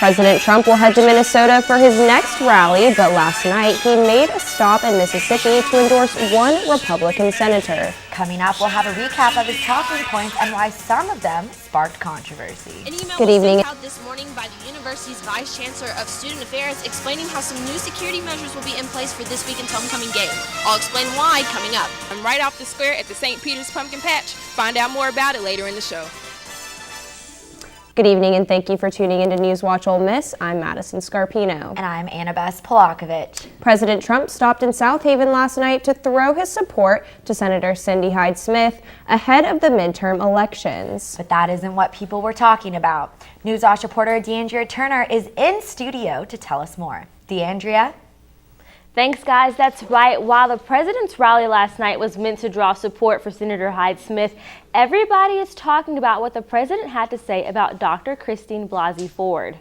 President Trump will head to Minnesota for his next rally, but last night he made a stop in Mississippi to endorse one Republican senator. Coming up, we'll have a recap of his talking points and why some of them sparked controversy. An email Good was evening. sent out this morning by the university's Vice Chancellor of Student Affairs explaining how some new security measures will be in place for this weekend's homecoming game. I'll explain why coming up. I'm right off the square at the St. Peter's Pumpkin Patch. Find out more about it later in the show. Good evening and thank you for tuning into NewsWatch Ole Miss. I'm Madison Scarpino. And I'm Annabeth Polakovich. President Trump stopped in South Haven last night to throw his support to Senator Cindy Hyde-Smith ahead of the midterm elections. But that isn't what people were talking about. NewsWatch reporter DeAndrea Turner is in studio to tell us more. DeAndrea? Thanks, guys. That's right. While the president's rally last night was meant to draw support for Senator Hyde-Smith, everybody is talking about what the president had to say about Dr. Christine Blasey Ford.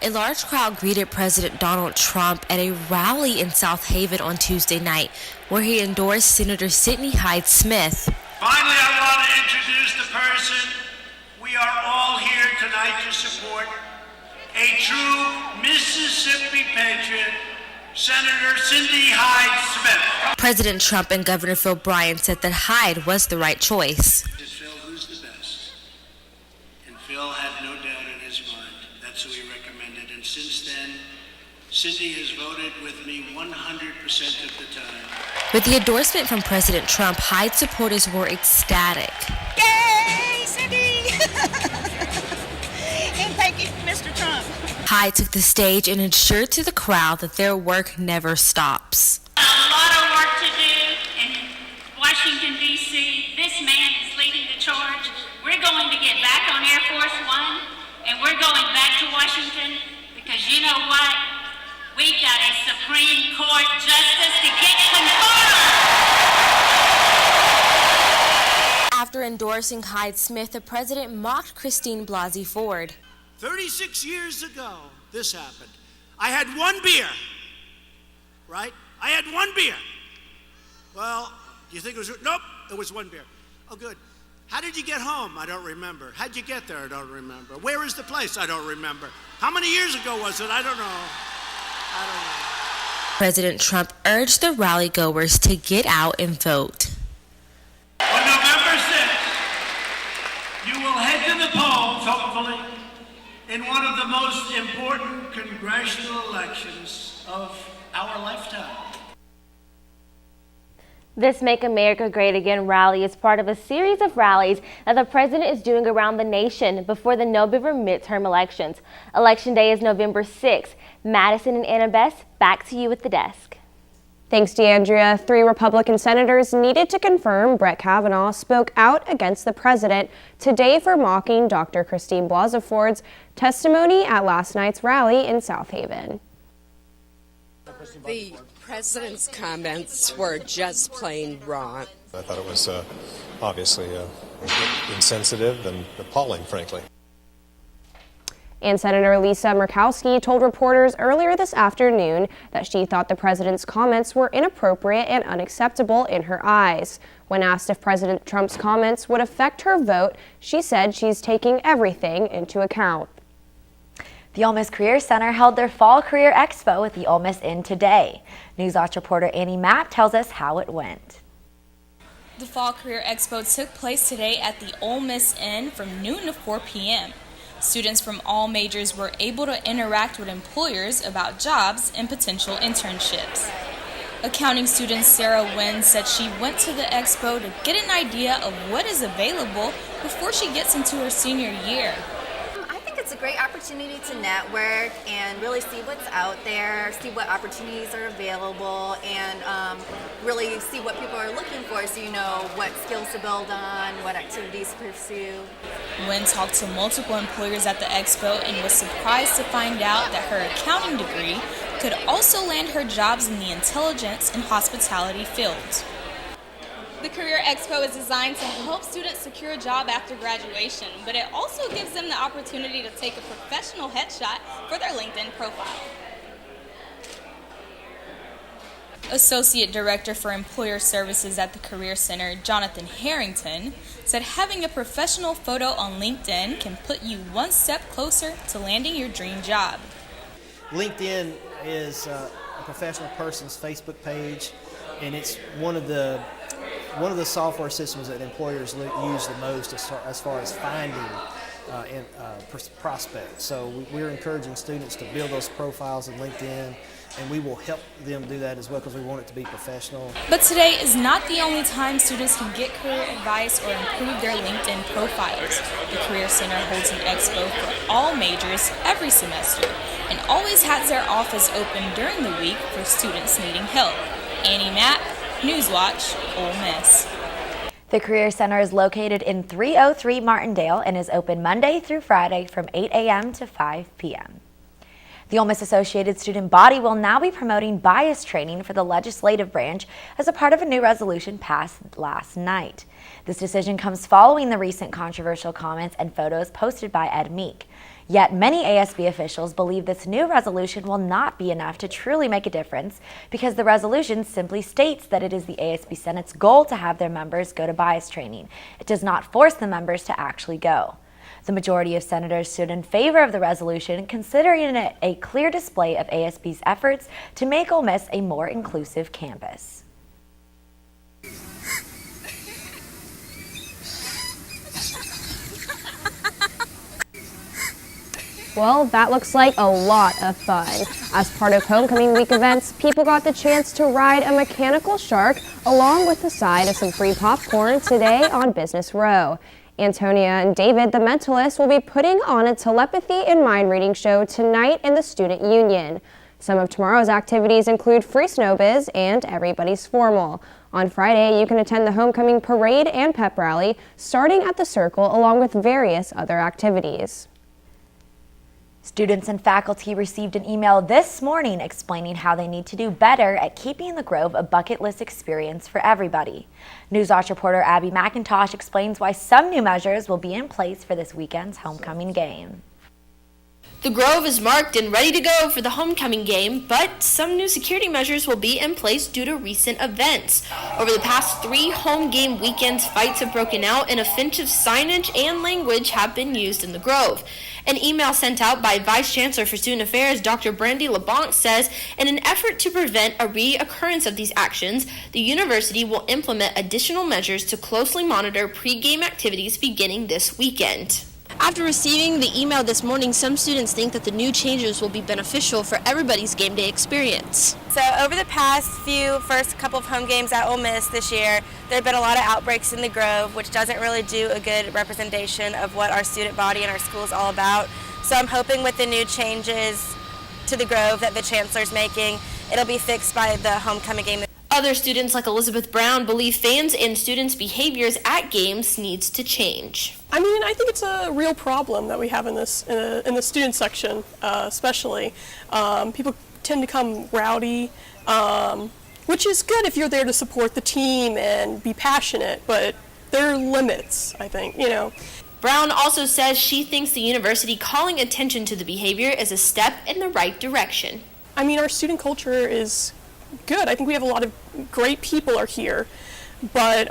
A large crowd greeted President Donald Trump at a rally in South Haven on Tuesday night, where he endorsed Senator Cindy Hyde-Smith. Finally, I want to introduce the person we are all here tonight to support, a true Mississippi patriot, Senator Cindy Hyde-Smith. President Trump and Governor Phil Bryant said that Hyde was the right choice. It's Phil who's the best, and Phil had no doubt in his mind. That's who he recommended, and since then, Cindy has voted with me 100% of the time. With the endorsement from President Trump, Hyde supporters were ecstatic. Yay, Cindy! And thank you, Mr. Trump. Hyde took the stage and ensured to the crowd that their work never stops. A lot of work to do in Washington, D.C. This man is leading the charge. We're going to get back on Air Force One, and we're going back to Washington because you know what? We've got a Supreme Court justice to get confirmed. After endorsing Hyde-Smith, the president mocked Christine Blasey Ford. 36 years ago, this happened. I had one beer, right? I had one beer. Well, do you think it was, nope, it was one beer. Oh, good. How did you get home? I don't remember. How'd you get there? I don't remember. Where is the place? I don't remember. How many years ago was it? I don't know. President Trump urged the rally goers to get out and vote. On November 6th, you will head to the polls, hopefully, in one of the most important congressional elections of our lifetime. This Make America Great Again rally is part of a series of rallies that the president is doing around the nation before the November midterm elections. Election day is November 6th. Madison and Annabeth, back to you at the desk. Thanks, DeAndrea. 3 Republican senators needed to confirm Brett Kavanaugh spoke out against the president today for mocking Dr. Christine Blasey Ford's testimony at last night's rally in South Haven. The president's comments were just plain wrong. I thought it was obviously insensitive and appalling, frankly. And Senator Lisa Murkowski told reporters earlier this afternoon that she thought the president's comments were inappropriate and unacceptable in her eyes. When asked if President Trump's comments would affect her vote, she said she's taking everything into account. The Ole Miss Career Center held their Fall Career Expo at the Ole Miss Inn today. NewsWatch reporter Annie Mapp tells us how it went. The Fall Career Expo took place today at the Ole Miss Inn from noon to 4 p.m. Students from all majors were able to interact with employers about jobs and potential internships. Accounting student Sarah Wynn said she went to the expo to get an idea of what is available before she gets into her senior year. It's a great opportunity to network and really see what's out there, see what opportunities are available, and really see what people are looking for so you know what skills to build on, what activities to pursue. Wynn talked to multiple employers at the expo and was surprised to find out that her accounting degree could also land her jobs in the intelligence and hospitality fields. The Career Expo is designed to help students secure a job after graduation, but it also gives them the opportunity to take a professional headshot for their LinkedIn profile. Associate Director for Employer Services at the Career Center, Jonathan Harrington, said having a professional photo on LinkedIn can put you one step closer to landing your dream job. LinkedIn is a professional person's Facebook page, and it's one of the software systems that employers use the most as far as finding prospects. So we're encouraging students to build those profiles in LinkedIn, and we will help them do that as well because we want it to be professional. But today is not the only time students can get career advice or improve their LinkedIn profiles. The Career Center holds an expo for all majors every semester and always has their office open during the week for students needing help. Annie Mapp, NewsWatch Ole Miss. The Career Center is located in 303 Martindale and is open Monday through Friday from 8 a.m. to 5 p.m. The Ole Miss Associated Student Body will now be promoting bias training for the legislative branch as a part of a new resolution passed last night. This decision comes following the recent controversial comments and photos posted by Ed Meek. Yet many ASB officials believe this new resolution will not be enough to truly make a difference because the resolution simply states that it is the ASB Senate's goal to have their members go to bias training. It does not force the members to actually go. The majority of senators stood in favor of the resolution, considering it a clear display of ASB's efforts to make Ole Miss a more inclusive campus. Well, that looks like a lot of fun. As part of Homecoming Week events, people got the chance to ride a mechanical shark along with the side of some free popcorn today on Business Row. Antonia and David, the Mentalist, will be putting on a telepathy and mind reading show tonight in the Student Union. Some of tomorrow's activities include Free Snowbiz and Everybody's Formal. On Friday, you can attend the Homecoming Parade and Pep Rally, starting at the Circle, along with various other activities. Students and faculty received an email this morning explaining how they need to do better at keeping the Grove a bucket list experience for everybody. NewsWatch reporter Abby McIntosh explains why some new measures will be in place for this weekend's homecoming game. The Grove is marked and ready to go for the homecoming game, but some new security measures will be in place due to recent events. Over the past 3 home game weekends, fights have broken out and offensive signage and language have been used in the Grove. An email sent out by Vice Chancellor for Student Affairs, Dr. Brandy LeBlanc, says, in an effort to prevent a reoccurrence of these actions, the university will implement additional measures to closely monitor pre-game activities beginning this weekend. After receiving the email this morning, some students think that the new changes will be beneficial for everybody's game day experience. So over the past first couple of home games at Ole Miss this year, there have been a lot of outbreaks in the Grove, which doesn't really do a good representation of what our student body and our school is all about. So I'm hoping with the new changes to the Grove that the Chancellor's making, it'll be fixed by the homecoming game. Other students like Elizabeth Brown believe fans and students' behaviors at games needs to change. I mean, I think it's a real problem that we have in this in the student section, especially. People tend to come rowdy, which is good if you're there to support the team and be passionate, but there are limits, I think, you know. Brown also says she thinks the university calling attention to the behavior is a step in the right direction. I mean, our student culture is good. I think we have a lot of great people are here, but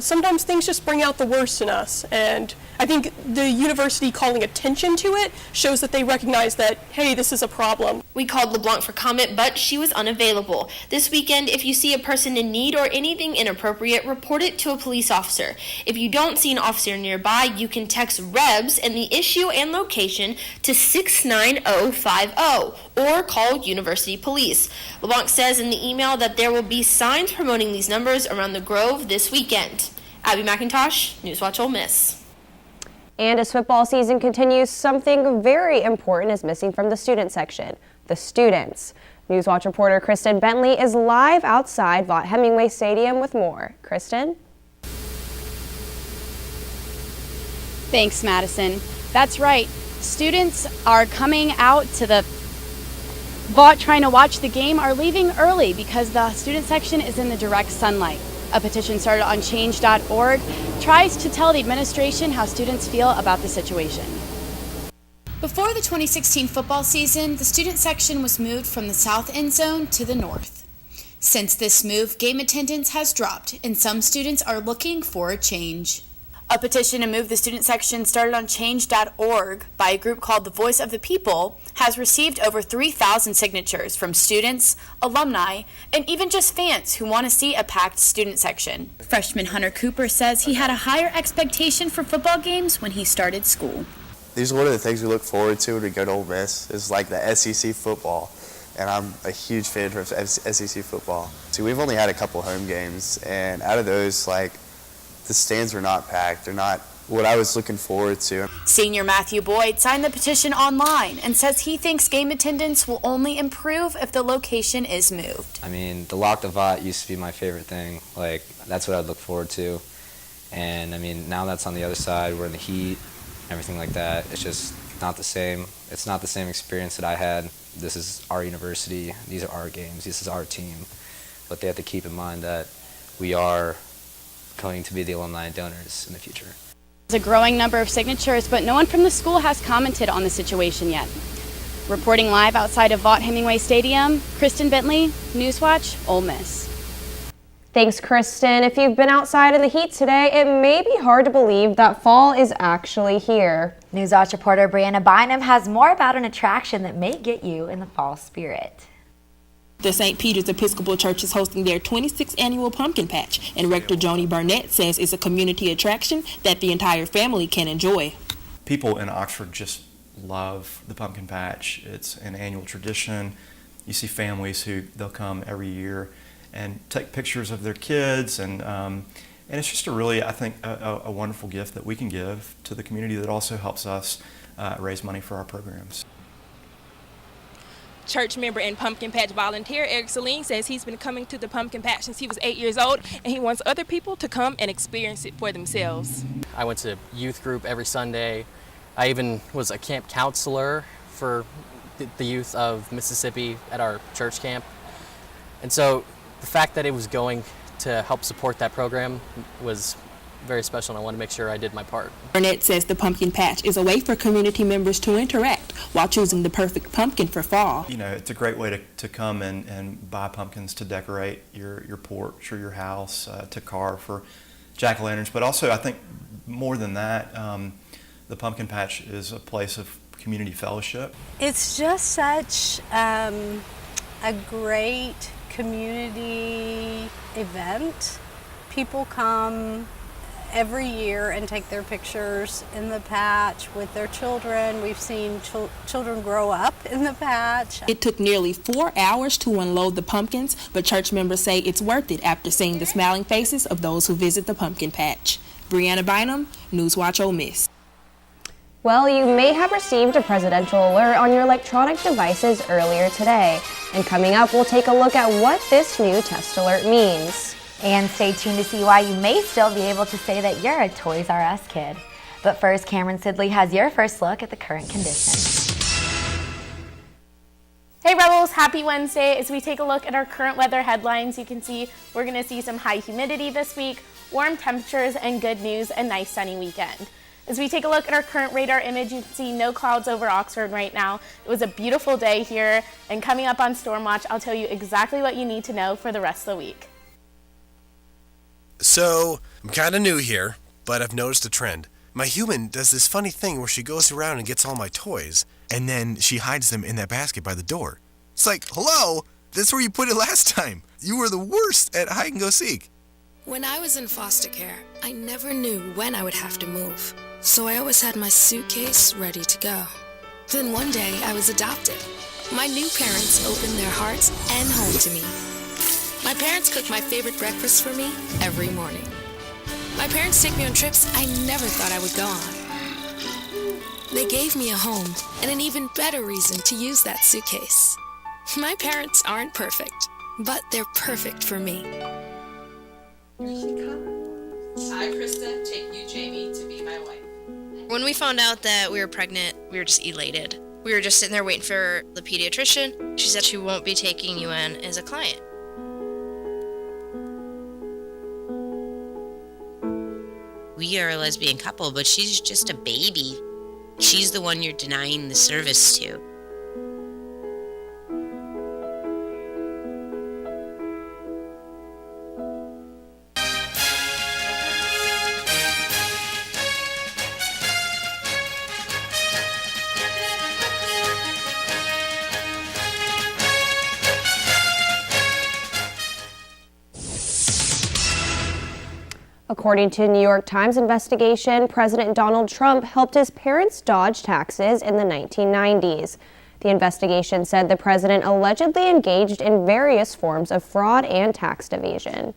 sometimes things just bring out the worst in us, and I think the university calling attention to it shows that they recognize that, hey, this is a problem. We called LeBlanc for comment, but she was unavailable. This weekend, if you see a person in need or anything inappropriate, report it to a police officer. If you don't see an officer nearby, you can text REBS and the issue and location to 69050 or call University Police. LeBlanc says in the email that there will be signs promoting these numbers around the Grove this weekend. Abby McIntosh, NewsWatch Ole Miss. And as football season continues, something very important is missing from the student section: the students. NewsWatch reporter Kristen Bentley is live outside Vaught Hemingway Stadium with more. Kristen? Thanks, Madison. That's right. Students are coming out to the Vaught trying to watch the game are leaving early because the student section is in the direct sunlight. A petition started on change.org tries to tell the administration how students feel about the situation. Before the 2016 football season, the student section was moved from the south end zone to the north. Since this move, game attendance has dropped, and some students are looking for a change. A petition to move the student section started on change.org by a group called the Voice of the People has received over 3,000 signatures from students, alumni, and even just fans who want to see a packed student section. Freshman Hunter Cooper says he had a higher expectation for football games when he started school. These are one of the things we look forward to go to Ole Miss is like the SEC football, and I'm a huge fan of SEC football. So we've only had a couple home games, and out of those, like, the stands were not packed. They're not what I was looking forward to. Senior Matthew Boyd signed the petition online and says he thinks game attendance will only improve if the location is moved. I mean, the Lock the Vot used to be my favorite thing. Like, that's what I'd look forward to. And I mean, now that's on the other side, we're in the heat, everything like that. It's just not the same. It's not the same experience that I had. This is our university. These are our games. This is our team. But they have to keep in mind that we are going to be the alumni and donors in the future. There's a growing number of signatures, but no one from the school has commented on the situation yet. Reporting live outside of Vaught Hemingway Stadium, Kristen Bentley, Newswatch, Ole Miss. Thanks, Kristen. If you've been outside in the heat today, it may be hard to believe that fall is actually here. NewsWatch reporter Brianna Bynum has more about an attraction that may get you in the fall spirit. The St. Peter's Episcopal Church is hosting their 26th annual Pumpkin Patch, and Rector Joni Burnett says it's a community attraction that the entire family can enjoy. People in Oxford just love the Pumpkin Patch. It's an annual tradition. You see families who they'll come every year and take pictures of their kids, and it's just a really, I think, a wonderful gift that we can give to the community that also helps us raise money for our programs. Church member and Pumpkin Patch volunteer Eric Saline says he's been coming to the Pumpkin Patch since he was 8 years old, and he wants other people to come and experience it for themselves. I went to youth group every Sunday. I even was a camp counselor for the youth of Mississippi at our church camp. And so the fact that it was going to help support that program was very special, and I wanted to make sure I did my part. Burnett says the Pumpkin Patch is a way for community members to interact while choosing the perfect pumpkin for fall. You know, it's a great way to come and buy pumpkins to decorate your porch or your house, to carve for jack-o'-lanterns. But also, I think more than that, the Pumpkin Patch is a place of community fellowship. It's just such a great community event. People come every year and take their pictures in the patch with their children. We've seen children grow up in the patch. It took nearly 4 hours to unload the pumpkins, but church members say it's worth it after seeing the smiling faces of those who visit the Pumpkin Patch. Brianna Bynum, Newswatch Ole Miss. Well, you may have received a presidential alert on your electronic devices earlier today. And coming up, we'll take a look at what this new test alert means. And stay tuned to see why you may still be able to say that you're a Toys R Us kid. But first, Cameron Sidley has your first look at the current conditions. Hey Rebels, happy Wednesday. As we take a look at our current weather headlines, you can see we're going to see some high humidity this week, warm temperatures, and good news, a nice sunny weekend. As we take a look at our current radar image, you can see no clouds over Oxford right now. It was a beautiful day here, and coming up on Storm Watch, I'll tell you exactly what you need to know for the rest of the week. So, I'm kind of new here, but I've noticed a trend. My human does this funny thing where she goes around and gets all my toys, and then she hides them in that basket by the door. It's like, hello, that's where you put it last time. You were the worst at hide and go seek. When I was in foster care, I never knew when I would have to move, so I always had my suitcase ready to go. Then one day, I was adopted. My new parents opened their hearts and home to me. My parents cook my favorite breakfast for me every morning. My parents take me on trips I never thought I would go on. They gave me a home and an even better reason to use that suitcase. My parents aren't perfect, but they're perfect for me. Here she comes. I, Krista, take you, Jamie, to be my wife. When we found out that we were pregnant, we were just elated. We were just sitting there waiting for the pediatrician. She said she won't be taking you in as a client. We are a lesbian couple, but she's just a baby. She's the one you're denying the service to. According to a New York Times investigation, President Donald Trump helped his parents dodge taxes in the 1990s. The investigation said the president allegedly engaged in various forms of fraud and tax evasion.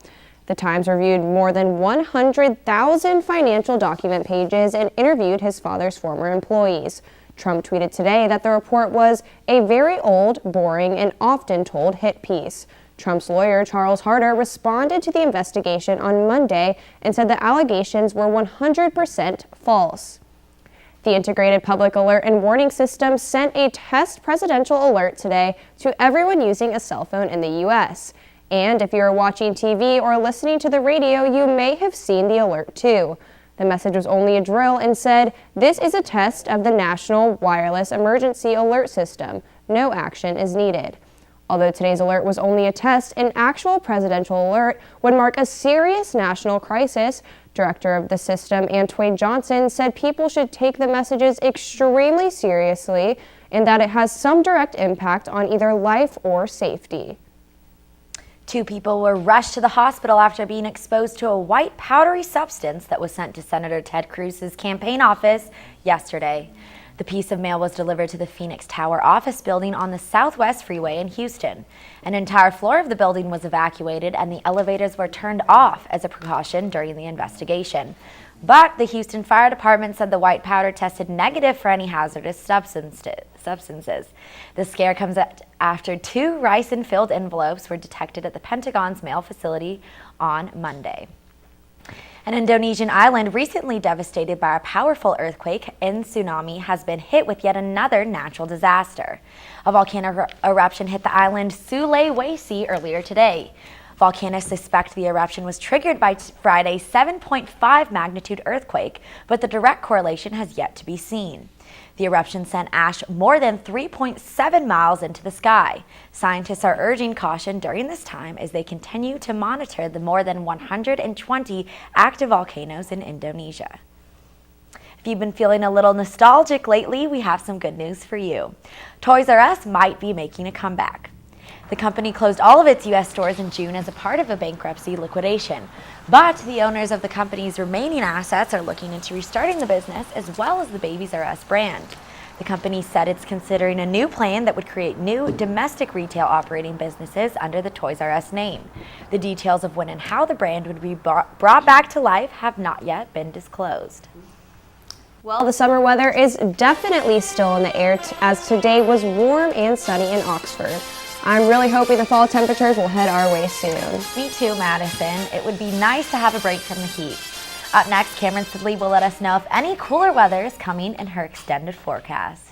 The Times reviewed more than 100,000 financial document pages and interviewed his father's former employees. Trump tweeted today that the report was a very old, boring, and often told hit piece. Trump's lawyer, Charles Harder, responded to the investigation on Monday and said the allegations were 100% false. The Integrated Public Alert and Warning System sent a test presidential alert today to everyone using a cell phone in the U.S. And if you're watching TV or listening to the radio, you may have seen the alert too. The message was only a drill and said, "This is a test of the National Wireless Emergency Alert System. No action is needed." Although today's alert was only a test, an actual presidential alert would mark a serious national crisis. Director of the system, Antoine Johnson, said people should take the messages extremely seriously and that it has some direct impact on either life or safety. 2 people were rushed to the hospital after being exposed to a white powdery substance that was sent to Senator Ted Cruz's campaign office yesterday. The piece of mail was delivered to the Phoenix Tower office building on the Southwest Freeway in Houston. An entire floor of the building was evacuated and the elevators were turned off as a precaution during the investigation. But the Houston Fire Department said the white powder tested negative for any hazardous substances. The scare comes after 2 ricin-filled envelopes were detected at the Pentagon's mail facility on Monday. An Indonesian island recently devastated by a powerful earthquake and tsunami has been hit with yet another natural disaster. A volcano eruption hit the island Sulawesi earlier today. Volcanists suspect the eruption was triggered by Friday's 7.5 magnitude earthquake, but the direct correlation has yet to be seen. The eruption sent ash more than 3.7 miles into the sky. Scientists are urging caution during this time as they continue to monitor the more than 120 active volcanoes in Indonesia. If you've been feeling a little nostalgic lately, we have some good news for you. Toys R Us might be making a comeback. The company closed all of its U.S. stores in June as a part of a bankruptcy liquidation. But the owners of the company's remaining assets are looking into restarting the business as well as the Babies R Us brand. The company said it's considering a new plan that would create new domestic retail operating businesses under the Toys R Us name. The details of when and how the brand would be brought back to life have not yet been disclosed. Well, the summer weather is definitely still in the air as today was warm and sunny in Oxford. I'm really hoping the fall temperatures will head our way soon. Me too, Madison. It would be nice to have a break from the heat. Up next, Cameron Sidley will let us know if any cooler weather is coming in her extended forecast.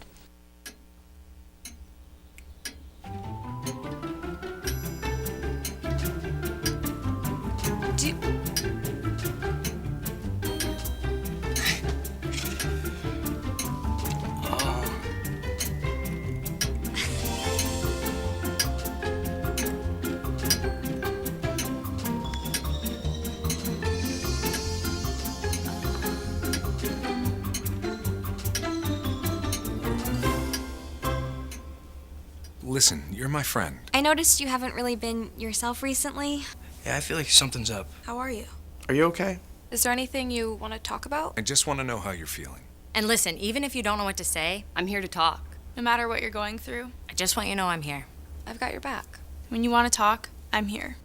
Listen, you're my friend. I noticed you haven't really been yourself recently. Yeah, I feel like something's up. How are you? Are you okay? Is there anything you want to talk about? I just want to know how you're feeling. And listen, even if you don't know what to say, I'm here to talk. No matter what you're going through, I just want you to know I'm here. I've got your back. When you want to talk, I'm here.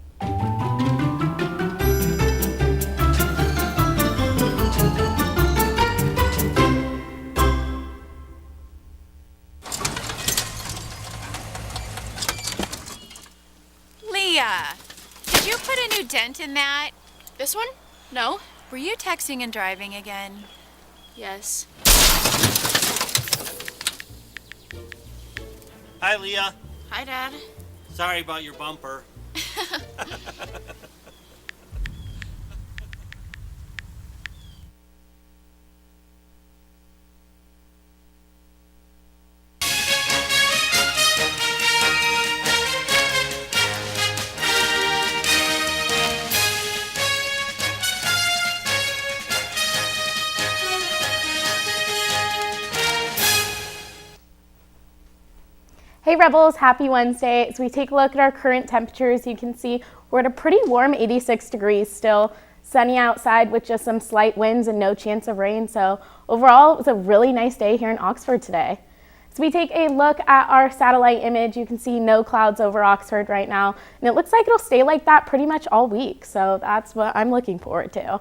Leah, did you put a new dent in that? This one? No. Were you texting and driving again? Yes. Hi, Leah. Hi, Dad. Sorry about your bumper. Hey Rebels, happy Wednesday. As we take a look at our current temperatures, you can see we're at a pretty warm 86 degrees still. Sunny outside with just some slight winds and no chance of rain. So overall, it was a really nice day here in Oxford today. As we take a look at our satellite image, you can see no clouds over Oxford right now. And it looks like it'll stay like that pretty much all week. So that's what I'm looking forward to.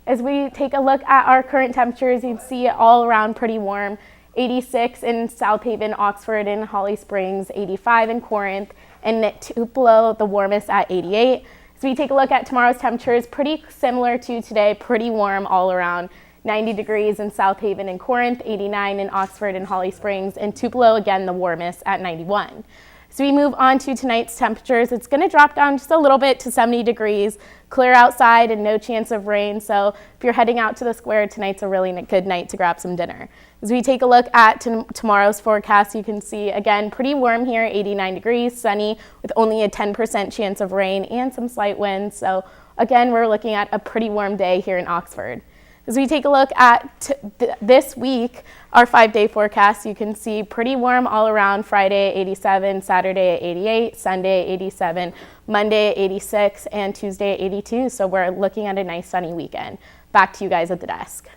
As we take a look at our current temperatures, you can see it all around pretty warm. 86 in South Haven, Oxford, and Holly Springs, 85 in Corinth, and Tupelo, the warmest at 88. As we take a look at tomorrow's temperatures, pretty similar to today, pretty warm all around. 90 degrees in South Haven and Corinth, 89 in Oxford and Holly Springs, and Tupelo, again, the warmest at 91. So we move on to tonight's temperatures. It's going to drop down just a little bit to 70 degrees, clear outside and no chance of rain. So if you're heading out to the square, tonight's a really good night to grab some dinner. As we take a look at tomorrow's forecast, you can see, again, pretty warm here, 89 degrees, sunny with only a 10% chance of rain and some slight winds. So again, we're looking at a pretty warm day here in Oxford. As we take a look at this week, our 5-day forecast, you can see pretty warm all around. Friday 87, Saturday 88, Sunday 87, Monday 86, and Tuesday 82. So we're looking at a nice sunny weekend. Back to you guys at the desk.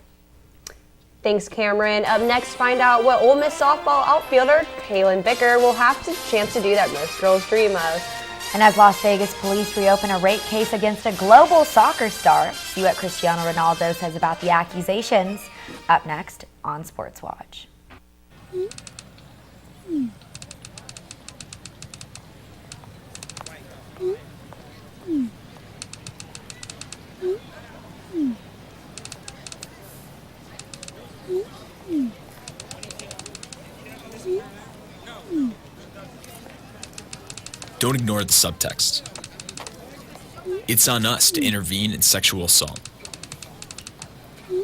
Thanks, Cameron. Up next, find out what Ole Miss softball outfielder Kaylin Bicker will have the chance to do that most girls dream of. And as Las Vegas police reopen a rape case against a global soccer star, see what Cristiano Ronaldo says about the accusations. Up next on Sports Watch. Don't ignore the subtext. It's on us to intervene in sexual assault.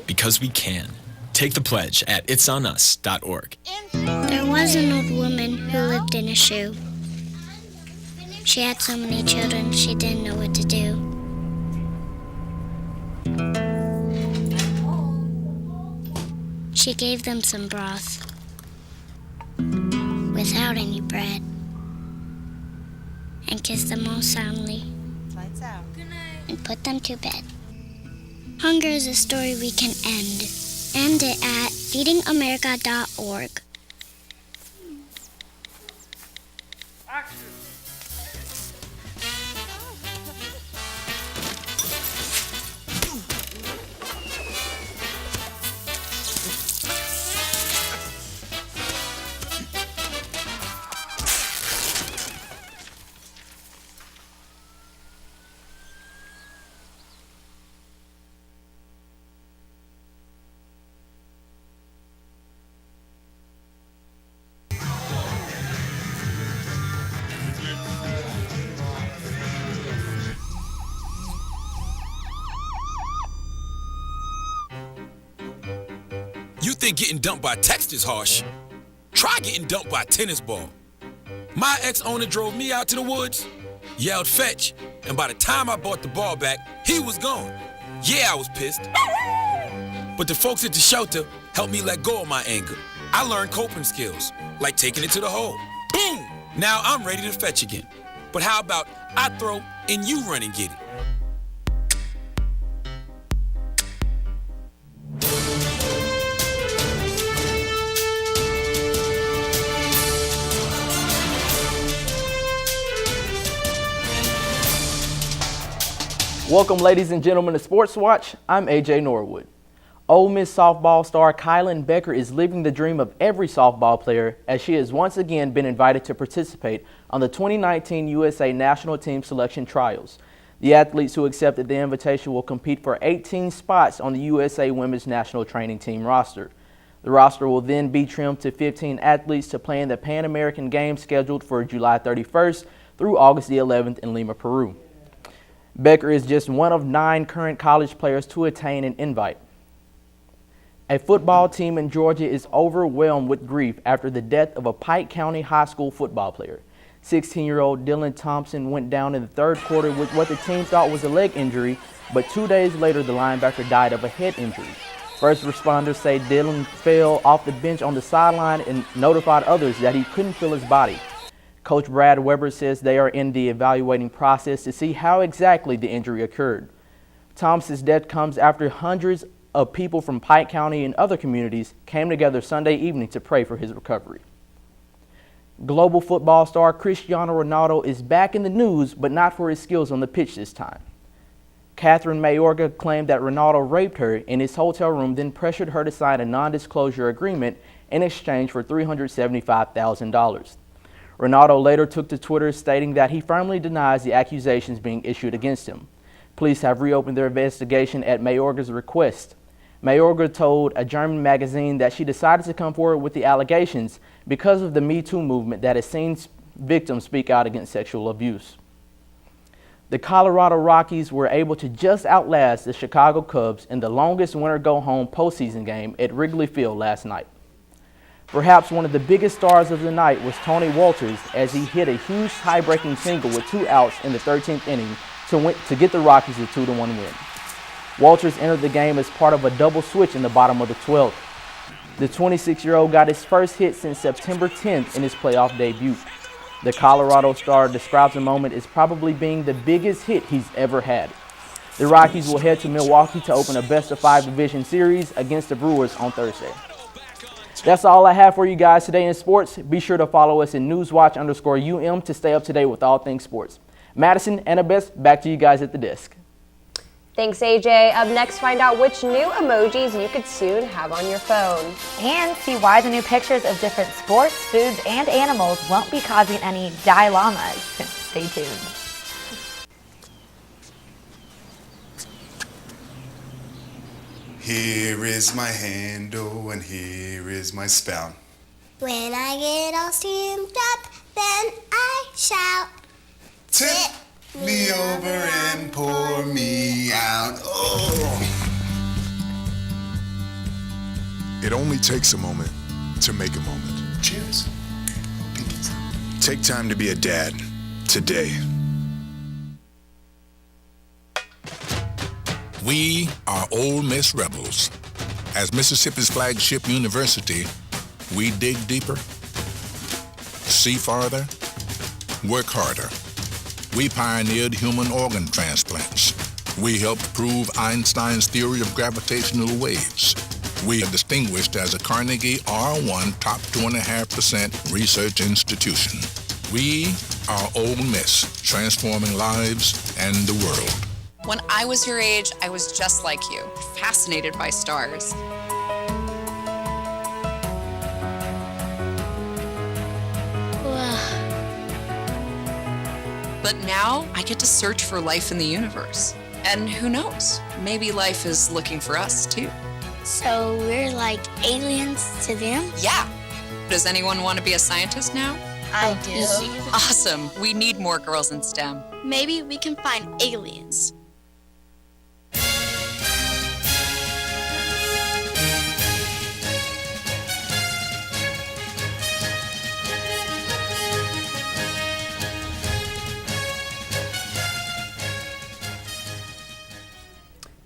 Because we can. Take the pledge at itsonus.org. There was an old woman who lived in a shoe. She had so many children, she didn't know what to do. She gave them some broth without any bread and kissed them all soundly and put them to bed. Hunger is a story we can end. End it at feedingamerica.org. You think getting dumped by text is harsh? Try getting dumped by a tennis ball. My ex-owner drove me out to the woods, yelled fetch, and by the time I brought the ball back, he was gone. Yeah, I was pissed. But the folks at the shelter helped me let go of my anger. I learned coping skills, like taking it to the hole. Boom! Now I'm ready to fetch again. But how about I throw and you run and get it? Welcome, ladies and gentlemen, to Sports Watch. I'm AJ Norwood. Ole Miss softball star Kylan Becker is living the dream of every softball player, as she has once again been invited to participate on the 2019 USA National Team Selection Trials. The athletes who accepted the invitation will compete for 18 spots on the USA Women's National Training Team roster. The roster will then be trimmed to 15 athletes to play in the Pan American Games scheduled for July 31st through August the 11th in Lima, Peru. Becker is just one of 9 current college players to attain an invite. A football team in Georgia is overwhelmed with grief after the death of a Pike County high school football player. 16-year-old Dylan Thompson went down in the third quarter with what the team thought was a leg injury, but 2 days later the linebacker died of a head injury. First responders say Dylan fell off the bench on the sideline and notified others that he couldn't feel his body. Coach Brad Weber says they are in the evaluating process to see how exactly the injury occurred. Thomas's death comes after hundreds of people from Pike County and other communities came together Sunday evening to pray for his recovery. Global football star Cristiano Ronaldo is back in the news, but not for his skills on the pitch this time. Catherine Mayorga claimed that Ronaldo raped her in his hotel room, then pressured her to sign a non-disclosure agreement in exchange for $375,000. Ronaldo later took to Twitter stating that he firmly denies the accusations being issued against him. Police have reopened their investigation at Mayorga's request. Mayorga told a German magazine that she decided to come forward with the allegations because of the Me Too movement that has seen victims speak out against sexual abuse. The Colorado Rockies were able to just outlast the Chicago Cubs in the longest winter go-home postseason game at Wrigley Field last night. Perhaps one of the biggest stars of the night was Tony Walters as he hit a huge tie-breaking single with 2 outs in the 13th inning to get the Rockies a 2-1 win. Walters entered the game as part of a double switch in the bottom of the 12th. The 26-year-old got his first hit since September 10th in his playoff debut. The Colorado star describes the moment as probably being the biggest hit he's ever had. The Rockies will head to Milwaukee to open a best-of-5 division series against the Brewers on Thursday. That's all I have for you guys today in sports. Be sure to follow us in NewsWatch_UM to stay up to date with all things sports. Madison and Abess, back to you guys at the desk. Thanks, AJ. Up next, find out which new emojis you could soon have on your phone. And see why the new pictures of different sports, foods, and animals won't be causing any dilemmas. Stay tuned. Here is my handle and here is my spout. When I get all steamed up, then I shout. Tip me over and pour me out. Oh. It only takes a moment to make a moment. Cheers. Take time to be a dad today. We are Ole Miss Rebels. As Mississippi's flagship university, we dig deeper, see farther, work harder. We pioneered human organ transplants. We helped prove Einstein's theory of gravitational waves. We are distinguished as a Carnegie R1 top 2.5% research institution. We are Ole Miss, transforming lives and the world. When I was your age, I was just like you, fascinated by stars. But now I get to search for life in the universe. And who knows, maybe life is looking for us too. So we're like aliens to them? Yeah. Does anyone want to be a scientist now? I do. Awesome. We need more girls in STEM. Maybe we can find aliens.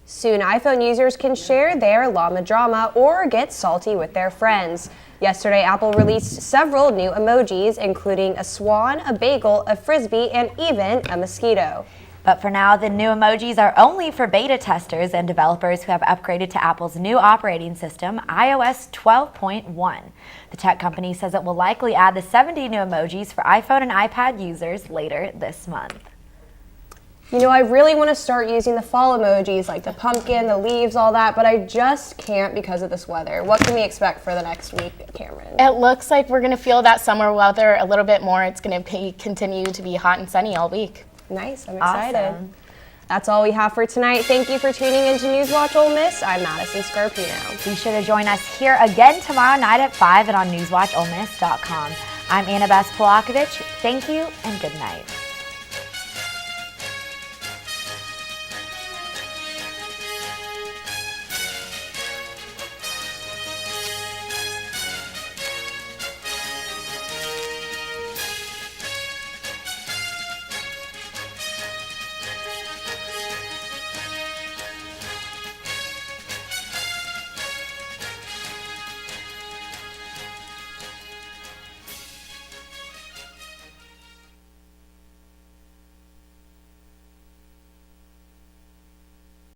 Soon, iPhone users can share their llama drama or get salty with their friends. Yesterday, Apple released several new emojis, including a swan, a bagel, a frisbee, and even a mosquito. But for now, the new emojis are only for beta testers and developers who have upgraded to Apple's new operating system, iOS 12.1. The tech company says it will likely add the 70 new emojis for iPhone and iPad users later this month. You know, I really want to start using the fall emojis, like the pumpkin, the leaves, all that, but I just can't because of this weather. What can we expect for the next week, Cameron? It looks like we're going to feel that summer weather a little bit more. It's going to continue to be hot and sunny all week. Nice, I'm excited. Awesome. That's all we have for tonight. Thank you for tuning in to NewsWatch Ole Miss. I'm Madison Scarpino. Be sure to join us here again tomorrow night at 5 and on NewsWatchOleMiss.com. I'm Annabeth Polakovich. Thank you and good night.